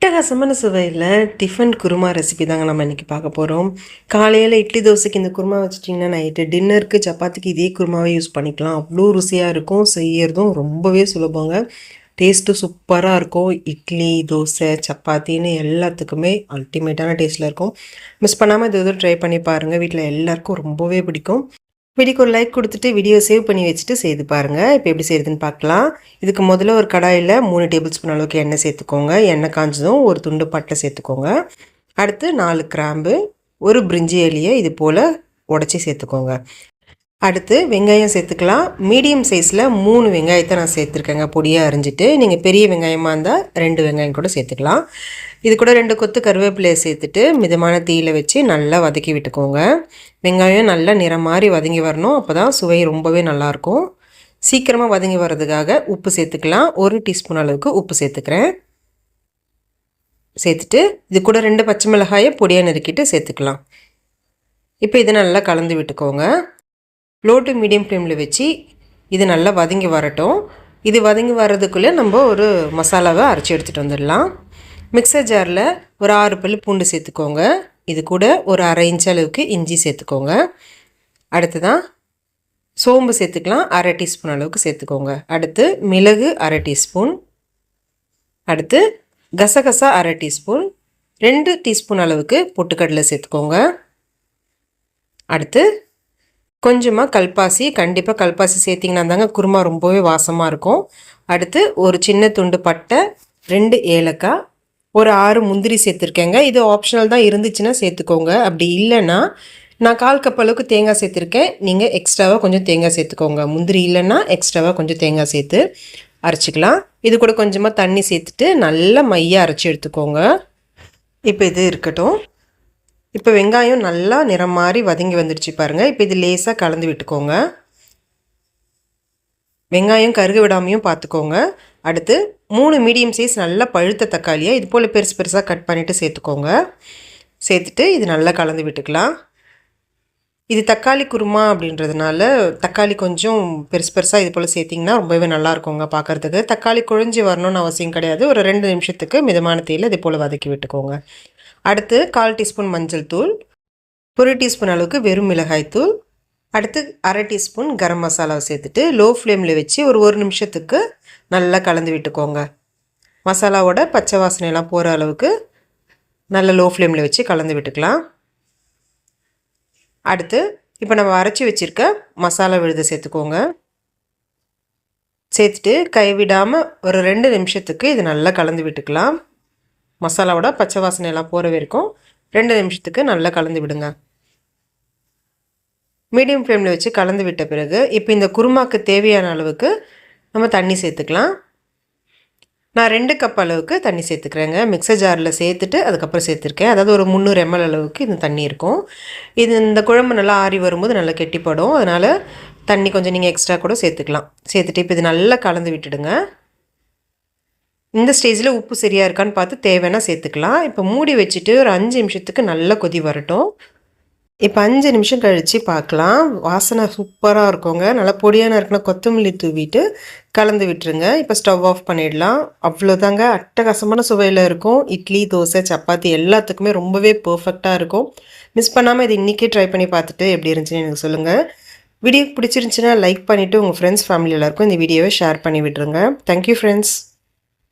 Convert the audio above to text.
அட்டகாசமான சுவையில் tiffin kurma recipe தாங்க நம்ம இன்றைக்கி பார்க்க போகிறோம். காலையில் இட்லி தோசைக்கு இந்த குருமா வச்சிட்டிங்கன்னா நைட்டு டின்னருக்கு சப்பாத்திக்கு இதே குருமாவே யூஸ் பண்ணிக்கலாம். அவ்வளோ ருசியாக இருக்கும். செய்யறதும் ரொம்பவே சுலபங்க. டேஸ்ட்டு சூப்பராக இருக்கும். இட்லி தோசை சப்பாத்தின்னு எல்லாத்துக்குமே அல்டிமேட்டான டேஸ்ட்டில் இருக்கும். மிஸ் பண்ணாமல் இது ட்ரை பண்ணி பாருங்கள். வீட்டில் எல்லாருக்கும் ரொம்பவே பிடிக்கும். வீடியோக்கு ஒரு லைக் கொடுத்துட்டு வீடியோ சேவ் பண்ணி வச்சுட்டு செய்து பாருங்கள். இப்போ எப்படி செய்யுதுன்னு பார்க்கலாம். இதுக்கு முதல்ல ஒரு கடாயில் 3 டேபிள் ஸ்பூன் அளவுக்கு எண்ணெய் சேர்த்துக்கோங்க. எண்ணெய் காஞ்சதும் ஒரு துண்டு பட்டை சேர்த்துக்கோங்க. அடுத்து 4 கிராம்பு, ஒரு பிரிஞ்சி இலையை இது போல் உடச்சி சேர்த்துக்கோங்க. அடுத்து வெங்காயம் சேர்த்துக்கலாம். மீடியம் சைஸில் 3 வெங்காயத்தை நான் சேர்த்துருக்கேங்க பொடியாக அரிஞ்சிட்டு. நீங்கள் பெரிய வெங்காயமாக இருந்தால் 2 வெங்காயம் கூட சேர்த்துக்கலாம். இது கூட 2 கொத்து கருவேப்பிலையை சேர்த்துட்டு மிதமான தீயில் வச்சு நல்லா வதக்கி விட்டுக்கோங்க. வெங்காயம் நல்லா நிறம் மாதிரி வதங்கி வரணும். அப்போ தான் சுவை ரொம்பவே நல்லாயிருக்கும். சீக்கிரமாக வதங்கி வர்றதுக்காக உப்பு சேர்த்துக்கலாம். 1 டீஸ்பூன் அளவுக்கு உப்பு சேர்த்துக்கிறேன். சேர்த்துட்டு இது கூட 2 பச்சை மிளகாயை பொடியாக நறுக்கிட்டு சேர்த்துக்கலாம். இப்போ இதை நல்லா கலந்து விட்டுக்கோங்க. லோ டு மீடியம் ஃப்ளேமில் வச்சு இது நல்லா வதங்கி வரட்டும். இது வதங்கி வர்றதுக்குள்ளே நம்ம ஒரு மசாலாவை அரைச்சி எடுத்துகிட்டு வந்துடலாம். மிக்சர் ஜாரில் ஒரு 6 பல் பூண்டு சேர்த்துக்கோங்க. இது கூட ஒரு 1/2 இன்ச் அளவுக்கு இஞ்சி சேர்த்துக்கோங்க. அடுத்ததான் சோம்பு சேர்த்துக்கலாம். 1/2 டீஸ்பூன் அளவுக்கு சேர்த்துக்கோங்க. அடுத்து மிளகு 1/2 டீஸ்பூன். அடுத்து கசகசா 1/2 டீஸ்பூன். 2 டீஸ்பூன் அளவுக்கு பொட்டுக்கடலை சேர்த்துக்கோங்க. அடுத்து கொஞ்சமாக கல்பாசி, கண்டிப்பாக கல்பாசி சேர்த்திங்கன்னா தாங்க குருமா ரொம்பவே வாசமாக இருக்கும். அடுத்து ஒரு சின்ன துண்டு பட்டை, 2 ஏலக்காய், ஒரு 6 முந்திரி சேர்த்துருக்கேங்க. இது ஆப்ஷனல் தான், இருந்துச்சுன்னா சேர்த்துக்கோங்க. அப்படி இல்லைன்னா நான் 1/4 கப் அளவுக்கு தேங்காய் சேர்த்துருக்கேன். நீங்கள் எக்ஸ்ட்ராவாக கொஞ்சம் தேங்காய் சேர்த்துக்கோங்க. முந்திரி இல்லைன்னா எக்ஸ்ட்ராவாக கொஞ்சம் தேங்காய் சேர்த்து அரைச்சிக்கலாம். இது கூட கொஞ்சமாக தண்ணி சேர்த்துட்டு நல்லா மையாக அரைச்சி எடுத்துக்கோங்க. இப்போ இது இருக்கட்டும். இப்போ வெங்காயம் நல்லா நிறம் மாதிரி வதங்கி வந்துடுச்சு பாருங்கள். இப்போ இது லேசாக கலந்து விட்டுக்கோங்க. வெங்காயம் கருக விடாமையும் பார்த்துக்கோங்க. அடுத்து 3 மீடியம் சைஸ் நல்லா பழுத்த தக்காளியை இது போல் பெருசு பெருசாக கட் பண்ணிவிட்டு சேர்த்துக்கோங்க. சேர்த்துட்டு இது நல்லா கலந்து விட்டுக்கலாம். இது தக்காளி குருமா அப்படின்றதுனால தக்காளி கொஞ்சம் பெருசு பெருசாக இது போல் சேர்த்திங்கன்னா ரொம்பவே நல்லாயிருக்குங்க பார்க்குறதுக்கு. தக்காளி குழஞ்சி வரணும்னு அவசியம் கிடையாது. ஒரு 2 நிமிஷத்துக்கு மிதமான தீயில் இது போல் வதக்கி விட்டுக்கோங்க. அடுத்து 1/4 டீஸ்பூன் மஞ்சள் தூள், 1 டீஸ்பூன் அளவுக்கு வெறும் மிளகாய் தூள், அடுத்து 1/2 டீஸ்பூன் கரம் மசாலாவை சேர்த்துட்டு லோ ஃப்ளேமில் வச்சு ஒரு நிமிஷத்துக்கு நல்லா கலந்து விட்டுக்கோங்க. மசாலாவோட பச்சை வாசனையெல்லாம் போகிற அளவுக்கு நல்லா லோ ஃப்ளேமில் வச்சு கலந்து விட்டுக்கலாம். அடுத்து இப்போ நம்ம அரைச்சி வச்சுருக்க மசாலா விழுதை சேர்த்துக்கோங்க. சேர்த்துட்டு கைவிடாமல் ஒரு 2 நிமிஷத்துக்கு இது நல்லா கலந்து விட்டுக்கலாம். மசாலாவோட பச்சை வாசனையெல்லாம் போகிற வரைக்கும் 2 நிமிஷத்துக்கு நல்லா கலந்து விடுங்க. மீடியம் ஃப்ளேமில் வச்சு கலந்து விட்ட பிறகு இப்போ இந்த குருமாக்கு தேவையான அளவுக்கு நம்ம தண்ணி சேர்த்துக்கலாம். நான் 2 கப் அளவுக்கு தண்ணி சேர்த்துக்கிறேங்க. மிக்சர் ஜாரில் சேர்த்துட்டு அதுக்கப்புறம் சேர்த்துருக்கேன். அதாவது ஒரு 300 ml அளவுக்கு இந்த தண்ணி இருக்கும். இது இந்த குழம்பு நல்லா ஆறி வரும்போது நல்லா கெட்டிப்படும். அதனால் தண்ணி கொஞ்சம் நீங்கள் எக்ஸ்ட்ரா கூட சேர்த்துக்கலாம். சேர்த்துட்டு இப்போ இது நல்லா கலந்து விட்டுடுங்க. இந்த ஸ்டேஜில் உப்பு சரியாக இருக்கான்னு பார்த்து தேவைன்னா சேர்த்துக்கலாம். இப்போ மூடி வச்சுட்டு ஒரு 5 நிமிஷத்துக்கு நல்லா கொதி வரட்டும். இப்போ 5 நிமிஷம் கழித்து பார்க்கலாம். வாசனை சூப்பராக இருக்குங்க. நல்லா பொடியான இருக்குன்னா கொத்தமல்லி தூவிட்டு கலந்து விட்டுருங்க. இப்போ ஸ்டவ் ஆஃப் பண்ணிடலாம். அவ்வளோதாங்க, அட்டகாசமான சுவையில் இருக்கும். இட்லி தோசை சப்பாத்தி எல்லாத்துக்குமே ரொம்பவே பர்ஃபெக்டாக இருக்கும். மிஸ் பண்ணாமல் இது இன்றைக்கே ட்ரை பண்ணி பார்த்துட்டு எப்படி இருந்துச்சுன்னு எனக்கு சொல்லுங்கள். வீடியோ பிடிச்சிருந்துச்சின்னா லைக் பண்ணிவிட்டு உங்கள் ஃப்ரெண்ட்ஸ் ஃபேமிலி எல்லாருக்கும் இந்த வீடியோவை ஷேர் பண்ணி விட்டுருங்க. Thank you friends.